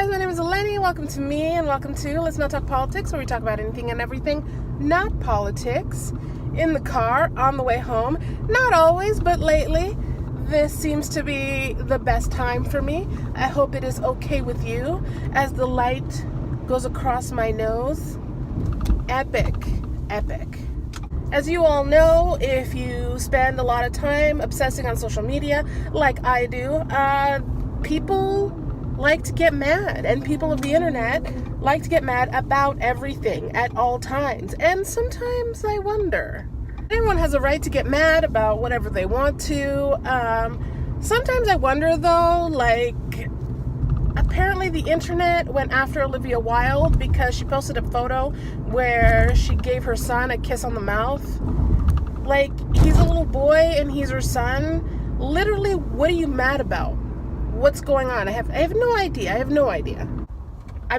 guys, my name is Eleni. Welcome to me and welcome to Let's Not Talk Politics, where we talk about anything and everything not politics. In the car, on the way home. Not always, but lately, this seems to be the best time for me. I hope it is okay with you as the light goes across my nose. Epic. As you all know, if you spend a lot of time obsessing on social media, like I do, people like to get mad, and people of the internet like to get mad about everything at all times. And sometimes I wonder, everyone has a right to get mad about whatever they want to. Sometimes I wonder though, like, apparently the internet went after Olivia Wilde because she posted a photo where she gave her son a kiss on the mouth. Like, he's a little boy and he's her son. Literally, what are you mad about? What's going on? I have no idea. I've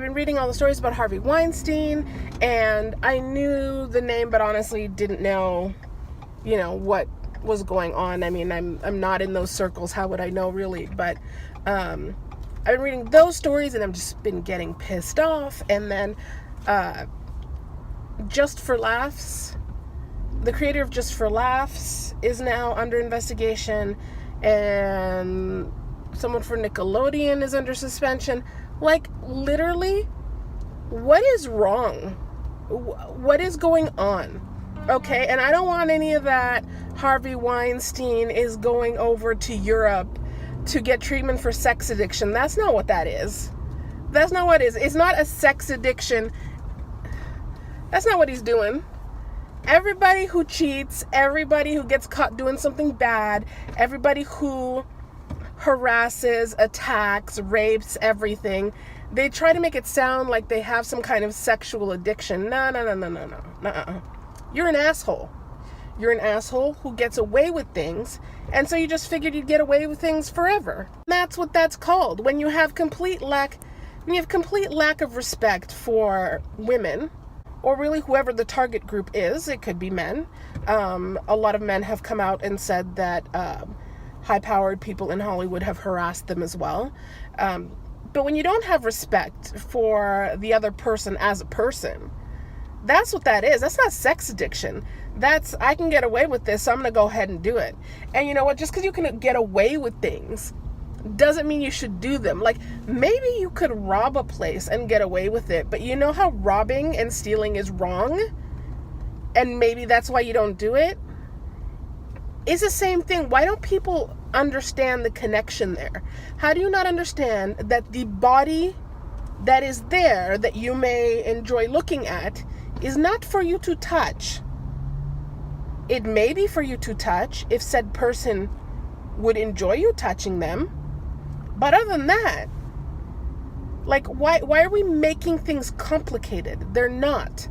been reading all the stories about Harvey Weinstein, and I knew the name, but honestly didn't know, what was going on. I mean, I'm not in those circles. How would I know, really? But I've been reading those stories, and I've just been getting pissed off. And then Just for Laughs, the creator of Just for Laughs, is now under investigation, and someone for Nickelodeon is under suspension. Like, literally, what is wrong? What is going on? Okay, and I don't want any of that Harvey Weinstein is going over to Europe to get treatment for sex addiction. That's not what that is. That's not what it is. It's not a sex addiction. That's not what he's doing. Everybody who cheats, everybody who gets caught doing something bad, everybody who harasses, attacks, rapes, everything, they try to make it sound like they have some kind of sexual addiction. No. Nuh-uh. You're an asshole. You're an asshole who gets away with things, and so you just figured you'd get away with things forever. That's what that's called. When you have complete lack of respect for women, or really whoever the target group is. It could be men. A lot of men have come out and said that high-powered people in Hollywood have harassed them as well. But when you don't have respect for the other person as a person, that's what that is. That's not sex addiction. That's, I can get away with this, so I'm going to go ahead and do it. And you know what? Just because you can get away with things doesn't mean you should do them. Like, maybe you could rob a place and get away with it, but you know how robbing and stealing is wrong? And maybe that's why you don't do it? It's the same thing. Why don't people understand the connection there? How do you not understand that the body that is there that you may enjoy looking at is not for you to touch? It may be for you to touch if said person would enjoy you touching them. But other than that, like, why are we making things complicated? They're not.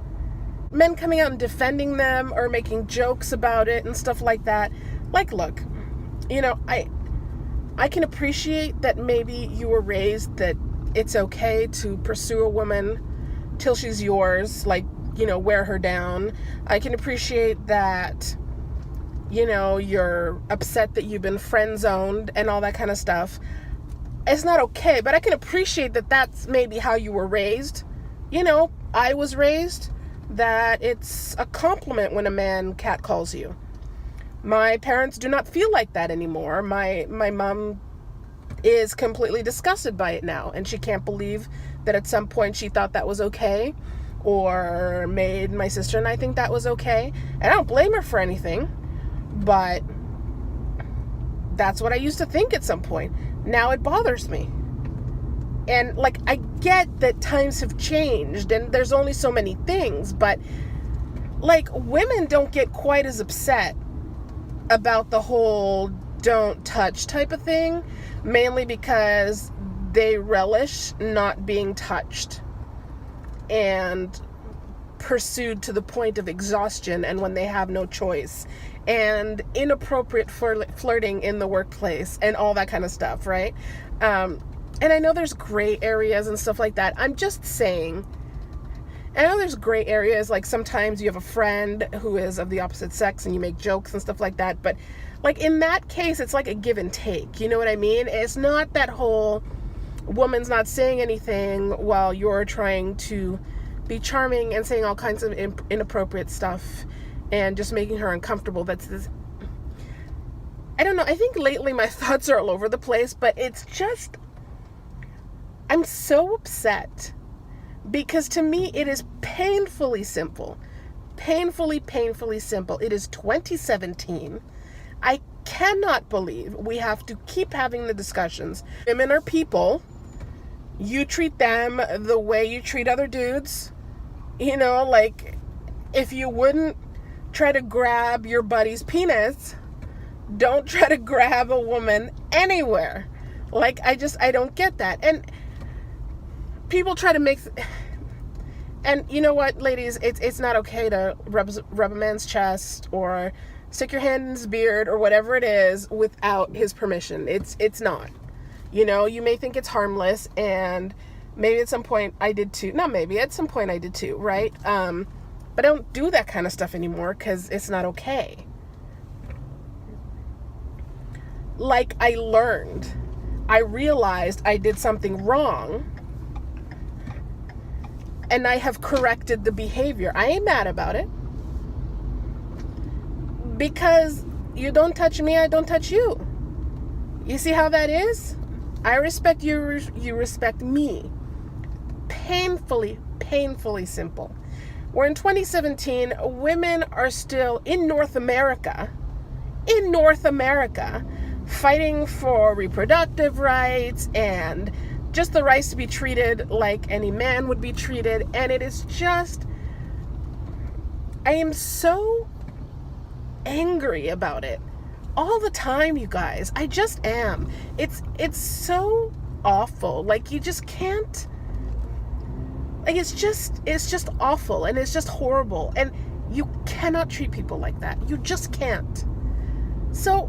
Men coming out and defending them or making jokes about it and stuff like that. Like, look, I can appreciate that maybe you were raised that it's okay to pursue a woman till she's yours, like, wear her down. I can appreciate that, you're upset that you've been friend-zoned and all that kind of stuff. It's not okay, but I can appreciate that that's maybe how you were raised. I was raised that it's a compliment when a man catcalls you. My parents do not feel like that anymore. My mom is completely disgusted by it now, and she can't believe that at some point she thought that was okay, or made my sister and I think that was okay. And I don't blame her for anything, but that's what I used to think at some point. Now it bothers me. And, like, I get that times have changed and there's only so many things, but, like, women don't get quite as upset about the whole don't touch type of thing, mainly because they relish not being touched and pursued to the point of exhaustion, and when they have no choice, and inappropriate flirting in the workplace and all that kind of stuff, right? And I know there's gray areas and stuff like that. I'm just saying, I know there's gray areas, like sometimes you have a friend who is of the opposite sex and you make jokes and stuff like that, but like in that case, it's like a give and take, you know what I mean? It's not that whole, woman's not saying anything while you're trying to be charming and saying all kinds of inappropriate stuff and just making her uncomfortable. That's this. I don't know. I think lately my thoughts are all over the place, but it's just, I'm so upset because to me it is painfully simple. Painfully simple. It is 2017. I cannot believe we have to keep having the discussions. Women are people. You treat them the way you treat other dudes. You know, like, if you wouldn't try to grab your buddy's penis, don't try to grab a woman anywhere. Like, I don't get that. And people try to make... And you know what, ladies? It's not okay to rub a man's chest or stick your hand in his beard or whatever it is without his permission. It's not. You know, you may think it's harmless, and maybe at some point I did too. Not maybe, at some point I did too, right? But I don't do that kind of stuff anymore because it's not okay. Like, I learned. I realized I did something wrong, and I have corrected the behavior. I ain't mad about it. Because you don't touch me, I don't touch you. You see how that is? I respect you, you respect me. Painfully simple. We're in 2017. Women are still in North America, fighting for reproductive rights and just the rights to be treated like any man would be treated. And it is just, I am so angry about it all the time, you guys. I just am. It's so awful. Like, you just can't, like, it's just awful, and it's just horrible, and you cannot treat people like that. You just can't. So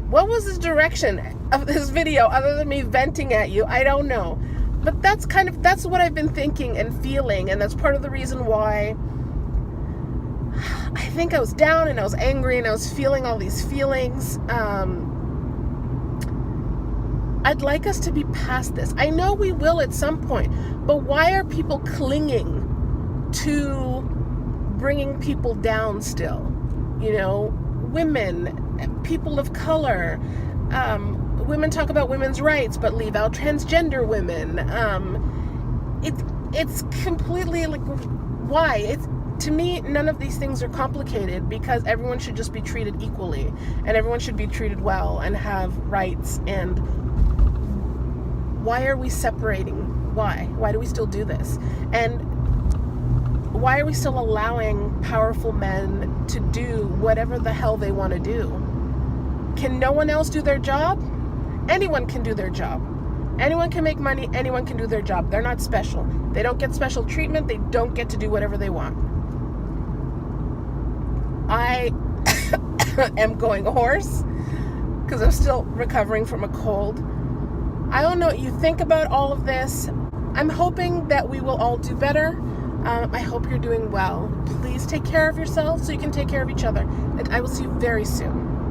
what was the direction of this video other than me venting at you? I don't know. But that's what I've been thinking and feeling, and that's part of the reason why I think I was down and I was angry and I was feeling all these feelings. I'd like us to be past this. I know we will at some point, but why are people clinging to bringing people down still? You know, women, people of color, women talk about women's rights but leave out transgender women. It's completely like, why? To me, none of these things are complicated, because everyone should just be treated equally, and everyone should be treated well and have rights. And why are we separating? Why do we still do this? And why are we still allowing powerful men to do whatever the hell they want to do? Can no one else do their job? Anyone can do their job. Anyone can make money. Anyone can do their job. They're not special. They don't get special treatment. They don't get to do whatever they want. I am going hoarse because I'm still recovering from a cold. I don't know what you think about all of this. I'm hoping that we will all do better. I hope you're doing well. Please take care of yourselves so you can take care of each other. And I will see you very soon.